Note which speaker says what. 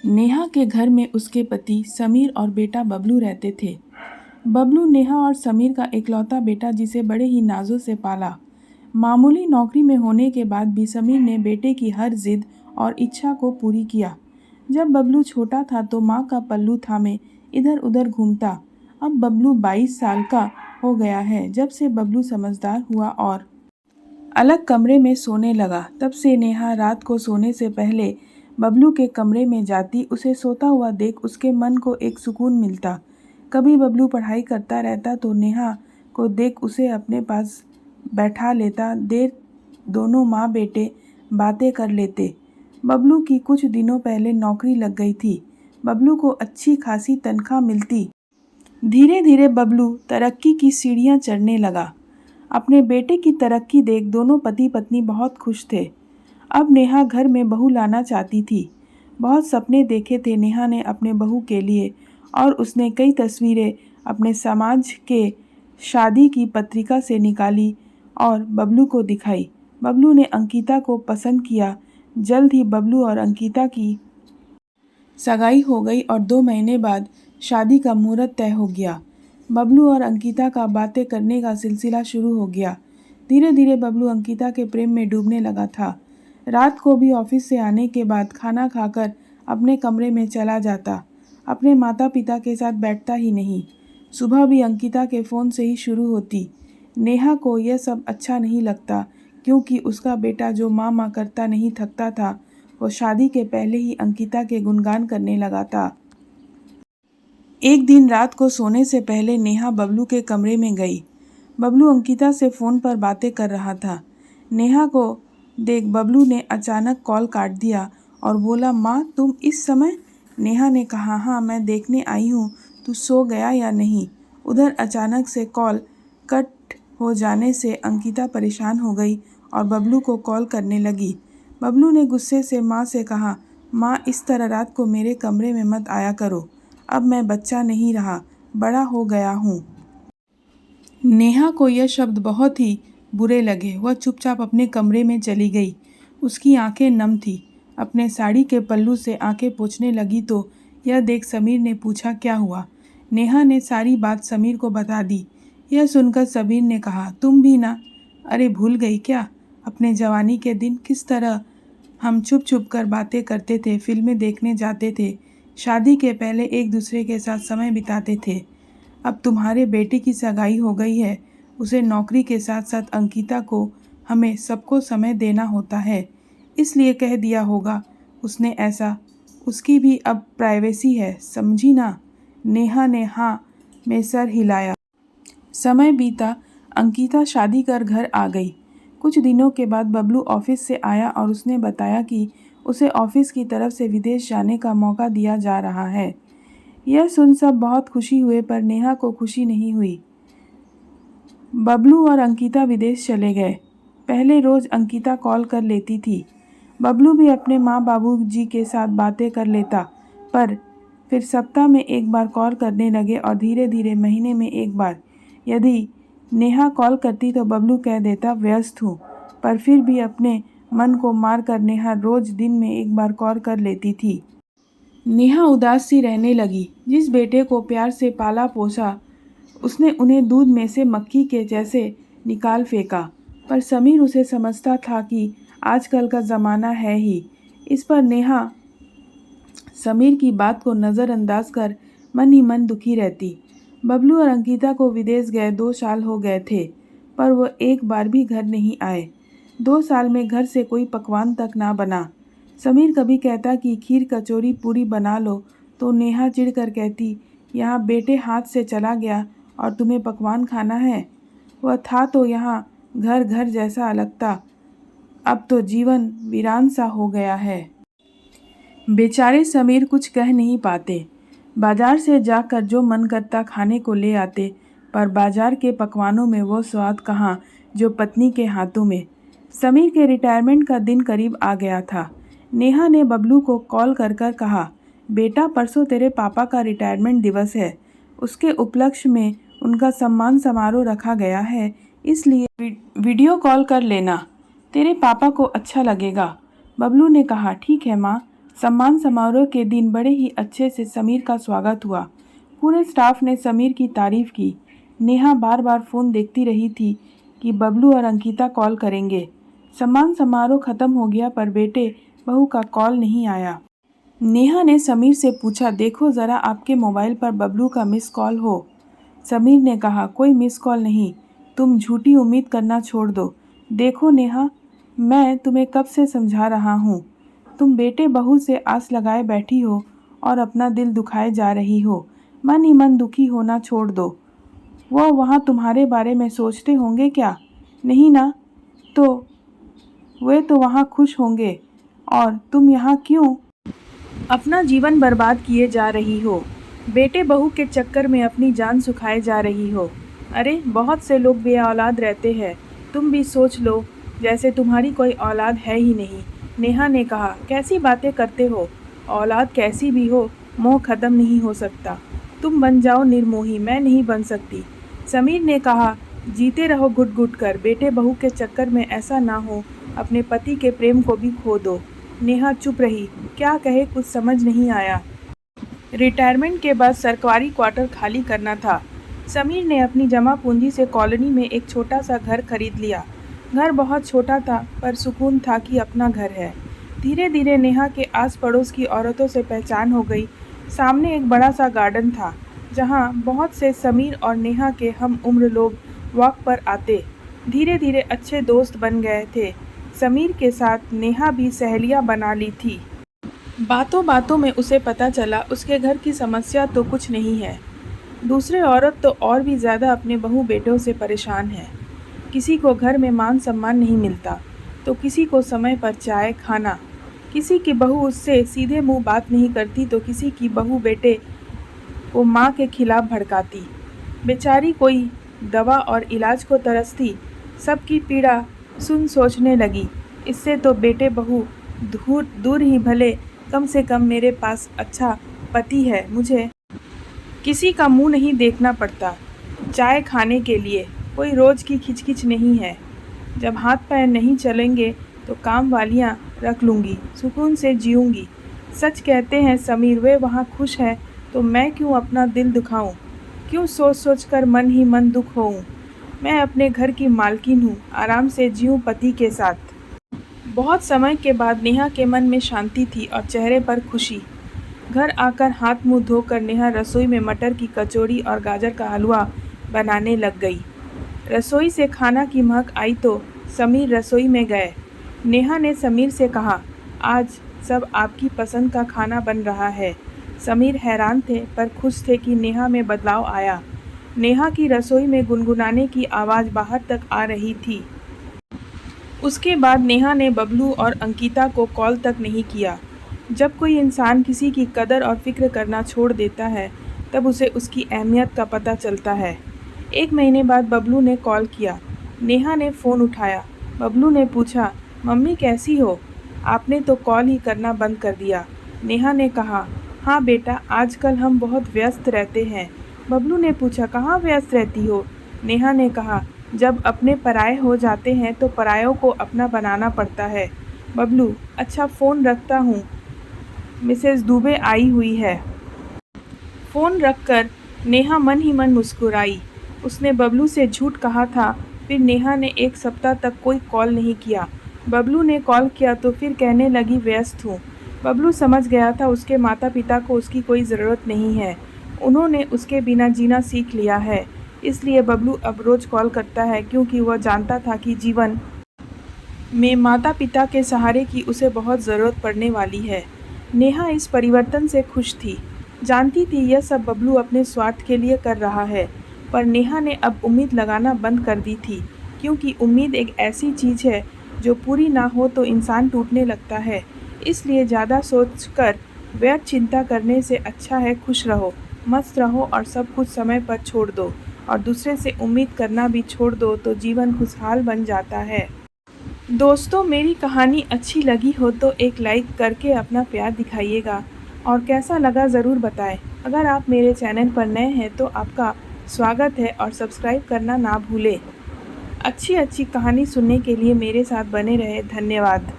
Speaker 1: नेहा के घर में उसके पति समीर और बेटा बबलू रहते थे। बबलू नेहा और समीर का इकलौता बेटा जिसे बड़े ही नाजों से पाला। मामूली नौकरी में होने के बाद भी समीर ने बेटे की हर जिद और इच्छा को पूरी किया। जब बबलू छोटा था तो माँ का पल्लू थामे इधर उधर घूमता। अब बबलू 22 साल का हो गया है। जब से बबलू समझदार हुआ और अलग कमरे में सोने लगा, तब से नेहा रात को सोने से पहले बबलू के कमरे में जाती। उसे सोता हुआ देख उसके मन को एक सुकून मिलता। कभी बबलू पढ़ाई करता रहता तो नेहा को देख उसे अपने पास बैठा लेता। देर दोनों माँ बेटे बातें कर लेते। बबलू की कुछ दिनों पहले नौकरी लग गई थी। बबलू को अच्छी खासी तनख्वाह मिलती। धीरे धीरे बबलू तरक्की की सीढ़ियाँ चढ़ने लगा। अपने बेटे की तरक्की देख दोनों पति पत्नी बहुत खुश थे। अब नेहा घर में बहू लाना चाहती थी। बहुत सपने देखे थे नेहा ने अपने बहू के लिए और उसने कई तस्वीरें अपने समाज के शादी की पत्रिका से निकाली और बबलू को दिखाई। बबलू ने अंकिता को पसंद किया। जल्द ही बबलू और अंकिता की सगाई हो गई और 2 महीने बाद शादी का मुहूर्त तय हो गया। बबलू और अंकिता का बातें करने का सिलसिला शुरू हो गया। धीरे धीरे बबलू अंकिता के प्रेम में डूबने लगा था। रात को भी ऑफिस से आने के बाद खाना खाकर अपने कमरे में चला जाता। अपने माता पिता के साथ बैठता ही नहीं। सुबह भी अंकिता के फ़ोन से ही शुरू होती। नेहा को यह सब अच्छा नहीं लगता क्योंकि उसका बेटा जो माँ माँ करता नहीं थकता था, वो शादी के पहले ही अंकिता के गुणगान करने लगा था। एक दिन रात को सोने से पहले नेहा बबलू के कमरे में गई। बबलू अंकिता से फ़ोन पर बातें कर रहा था। नेहा को देख बबलू ने अचानक कॉल काट दिया और बोला, माँ तुम इस समय? नेहा ने कहा, हाँ मैं देखने आई हूँ तू सो गया या नहीं। उधर अचानक से कॉल कट हो जाने से अंकिता परेशान हो गई और बबलू को कॉल करने लगी। बबलू ने गुस्से से माँ से कहा, माँ इस तरह रात को मेरे कमरे में मत आया करो। अब मैं बच्चा नहीं रहा, बड़ा हो गया हूँ। नेहा को यह शब्द बहुत ही बुरे लगे। वह चुपचाप अपने कमरे में चली गई। उसकी आंखें नम थी। अपने साड़ी के पल्लू से आंखें पोंछने लगी तो यह देख समीर ने पूछा, क्या हुआ? नेहा ने सारी बात समीर को बता दी। यह सुनकर समीर ने कहा, तुम भी ना? अरे भूल गई क्या अपने जवानी के दिन? किस तरह हम छुप छुप कर बातें करते थे, फिल्में देखने जाते थे, शादी के पहले एक दूसरे के साथ समय बिताते थे। अब तुम्हारे बेटे की सगाई हो गई है। उसे नौकरी के साथ साथ अंकिता को हमें सबको समय देना होता है, इसलिए कह दिया होगा उसने ऐसा। उसकी भी अब प्राइवेसी है, समझी ना? नेहा ने हाँ में सर हिलाया। समय बीता। अंकिता शादी कर घर आ गई। कुछ दिनों के बाद बबलू ऑफिस से आया और उसने बताया कि उसे ऑफिस की तरफ से विदेश जाने का मौका दिया जा रहा है। यह सुन सब बहुत खुशी हुए पर नेहा को खुशी नहीं हुई। बबलू और अंकिता विदेश चले गए। पहले रोज अंकिता कॉल कर लेती थी। बबलू भी अपने माँ बाबू जी के साथ बातें कर लेता, पर फिर सप्ताह में एक बार कॉल करने लगे और धीरे धीरे महीने में एक बार। यदि नेहा कॉल करती तो बबलू कह देता व्यस्त हूँ, पर फिर भी अपने मन को मार कर नेहा रोज दिन में एक बार कॉल कर लेती थी। नेहा उदास सी रहने लगी। जिस बेटे को प्यार से पाला पोसा, उसने उन्हें दूध में से मक्खी के जैसे निकाल फेंका। पर समीर उसे समझता था कि आजकल का ज़माना है ही। इस पर नेहा समीर की बात को नज़रअंदाज कर मन ही मन दुखी रहती। बबलू और अंकिता को विदेश गए 2 साल हो गए थे, पर वो एक बार भी घर नहीं आए। 2 साल में घर से कोई पकवान तक ना बना। समीर कभी कहता कि खीर कचौरी पूरी बना लो तो नेहा चिढ़कर कहती, यहाँ बेटे हाथ से चला गया और तुम्हें पकवान खाना है? वह था तो यहाँ घर घर जैसा लगता, अब तो जीवन वीरान सा हो गया है। बेचारे समीर कुछ कह नहीं पाते। बाजार से जाकर जो मन करता खाने को ले आते, पर बाजार के पकवानों में वो स्वाद कहाँ जो पत्नी के हाथों में। समीर के रिटायरमेंट का दिन करीब आ गया था। नेहा ने बबलू को कॉल कर कर कहा, बेटा परसों तेरे पापा का रिटायरमेंट दिवस है। उसके उपलक्ष्य में उनका सम्मान समारोह रखा गया है, इसलिए वीडियो कॉल कर लेना, तेरे पापा को अच्छा लगेगा। बबलू ने कहा, ठीक है माँ, सम्मान समारोह के दिन बड़े ही अच्छे से समीर का स्वागत हुआ। पूरे स्टाफ ने समीर की तारीफ की। नेहा बार बार फ़ोन देखती रही थी कि बबलू और अंकिता कॉल करेंगे। सम्मान समारोह ख़त्म हो गया पर बेटे बहू का कॉल नहीं आया। नेहा ने समीर से पूछा, देखो ज़रा आपके मोबाइल पर बबलू का मिस कॉल हो। समीर ने कहा, कोई मिस कॉल नहीं, तुम झूठी उम्मीद करना छोड़ दो। देखो नेहा, मैं तुम्हें कब से समझा रहा हूँ, तुम बेटे बहू से आस लगाए बैठी हो और अपना दिल दुखाए जा रही हो। मन ही मन दुखी होना छोड़ दो। वो वहाँ तुम्हारे बारे में सोचते होंगे क्या? नहीं ना? तो वे तो वहाँ खुश होंगे और तुम यहाँ क्यों अपना जीवन बर्बाद किए जा रही हो? बेटे बहू के चक्कर में अपनी जान सुखाए जा रही हो। अरे बहुत से लोग बेऔलाद रहते हैं, तुम भी सोच लो, जैसे तुम्हारी कोई औलाद है ही नहीं। नेहा ने कहा, कैसी बातें करते हो? औलाद कैसी भी हो, मोह ख़त्म नहीं हो सकता। तुम बन जाओ निर्मोही, मैं नहीं बन सकती। समीर ने कहा, जीते रहो घुट घुट कर, बेटे बहू के चक्कर में ऐसा ना हो अपने पति के प्रेम को भी खो दो। नेहा चुप रही, क्या कहे कुछ समझ नहीं आया। रिटायरमेंट के बाद सरकारी क्वार्टर खाली करना था। समीर ने अपनी जमा पूंजी से कॉलोनी में एक छोटा सा घर खरीद लिया। घर बहुत छोटा था पर सुकून था कि अपना घर है। धीरे धीरे नेहा के आस पड़ोस की औरतों से पहचान हो गई। सामने एक बड़ा सा गार्डन था जहाँ बहुत से समीर और नेहा के हम उम्र लोग वॉक पर आते। धीरे धीरे अच्छे दोस्त बन गए थे। समीर के साथ नेहा भी सहेलियाँ बना ली थी। बातों बातों में उसे पता चला उसके घर की समस्या तो कुछ नहीं है। दूसरे औरत तो और भी ज़्यादा अपने बहू बेटों से परेशान है। किसी को घर में मान सम्मान नहीं मिलता तो किसी को समय पर चाय खाना, किसी की बहू उससे सीधे मुंह बात नहीं करती तो किसी की बहू बेटे को माँ के खिलाफ भड़काती। बेचारी कोई दवा और इलाज को तरसती। सबकी पीड़ा सुन सोचने लगी, इससे तो बेटे बहू दूर दूर ही भले, कम से कम मेरे पास अच्छा पति है, मुझे किसी का मुंह नहीं देखना पड़ता। चाय खाने के लिए कोई रोज़ की खिचखिच नहीं है। जब हाथ पैर नहीं चलेंगे तो काम वालियाँ रख लूँगी, सुकून से जीऊँगी। सच कहते हैं समीर, वे वहाँ खुश है तो मैं क्यों अपना दिल दुखाऊं? क्यों सोच सोच कर मन ही मन दुख होऊं? मैं अपने घर की मालकिन हूँ, आराम से जीऊँ पति के साथ। बहुत समय के बाद नेहा के मन में शांति थी और चेहरे पर खुशी। घर आकर हाथ मुंह धोकर नेहा रसोई में मटर की कचौड़ी और गाजर का हलवा बनाने लग गई। रसोई से खाना की महक आई तो समीर रसोई में गए। नेहा ने समीर से कहा, आज सब आपकी पसंद का खाना बन रहा है। समीर हैरान थे पर खुश थे कि नेहा में बदलाव आया। नेहा की रसोई में गुनगुनाने की आवाज़ बाहर तक आ रही थी। उसके बाद नेहा ने बबलू और अंकिता को कॉल तक नहीं किया। जब कोई इंसान किसी की कदर और फिक्र करना छोड़ देता है तब उसे उसकी अहमियत का पता चलता है। 1 महीने बाद बबलू ने कॉल किया। नेहा ने फ़ोन उठाया। बबलू ने पूछा, मम्मी कैसी हो? आपने तो कॉल ही करना बंद कर दिया। नेहा ने कहा, हाँ बेटा, आजकल हम बहुत व्यस्त रहते हैं। बबलू ने पूछा, कहाँ व्यस्त रहती हो? नेहा ने कहा, जब अपने पराये हो जाते हैं तो परायों को अपना बनाना पड़ता है। बबलू, अच्छा फ़ोन रखता हूँ, मिसेस दुबे आई हुई है। फ़ोन रखकर नेहा मन ही मन मुस्कुराई। उसने बबलू से झूठ कहा था। फिर नेहा ने 1 सप्ताह तक कोई कॉल नहीं किया। बबलू ने कॉल किया तो फिर कहने लगी व्यस्त हूँ। बबलू समझ गया था उसके माता पिता को उसकी कोई ज़रूरत नहीं है। उन्होंने उसके बिना जीना सीख लिया है। इसलिए बबलू अब रोज़ कॉल करता है क्योंकि वह जानता था कि जीवन में माता पिता के सहारे की उसे बहुत ज़रूरत पड़ने वाली है। नेहा इस परिवर्तन से खुश थी। जानती थी यह सब बबलू अपने स्वार्थ के लिए कर रहा है, पर नेहा ने अब उम्मीद लगाना बंद कर दी थी क्योंकि उम्मीद एक ऐसी चीज़ है जो पूरी ना हो तो इंसान टूटने लगता है। इसलिए ज़्यादा सोचकर व्यर्थ चिंता करने से अच्छा है खुश रहो, मस्त रहो और सब कुछ समय पर छोड़ दो और दूसरे से उम्मीद करना भी छोड़ दो तो जीवन खुशहाल बन जाता है। दोस्तों, मेरी कहानी अच्छी लगी हो तो एक लाइक करके अपना प्यार दिखाइएगा और कैसा लगा ज़रूर बताएं। अगर आप मेरे चैनल पर नए हैं तो आपका स्वागत है और सब्सक्राइब करना ना भूलें। अच्छी अच्छी कहानी सुनने के लिए मेरे साथ बने रहे। धन्यवाद।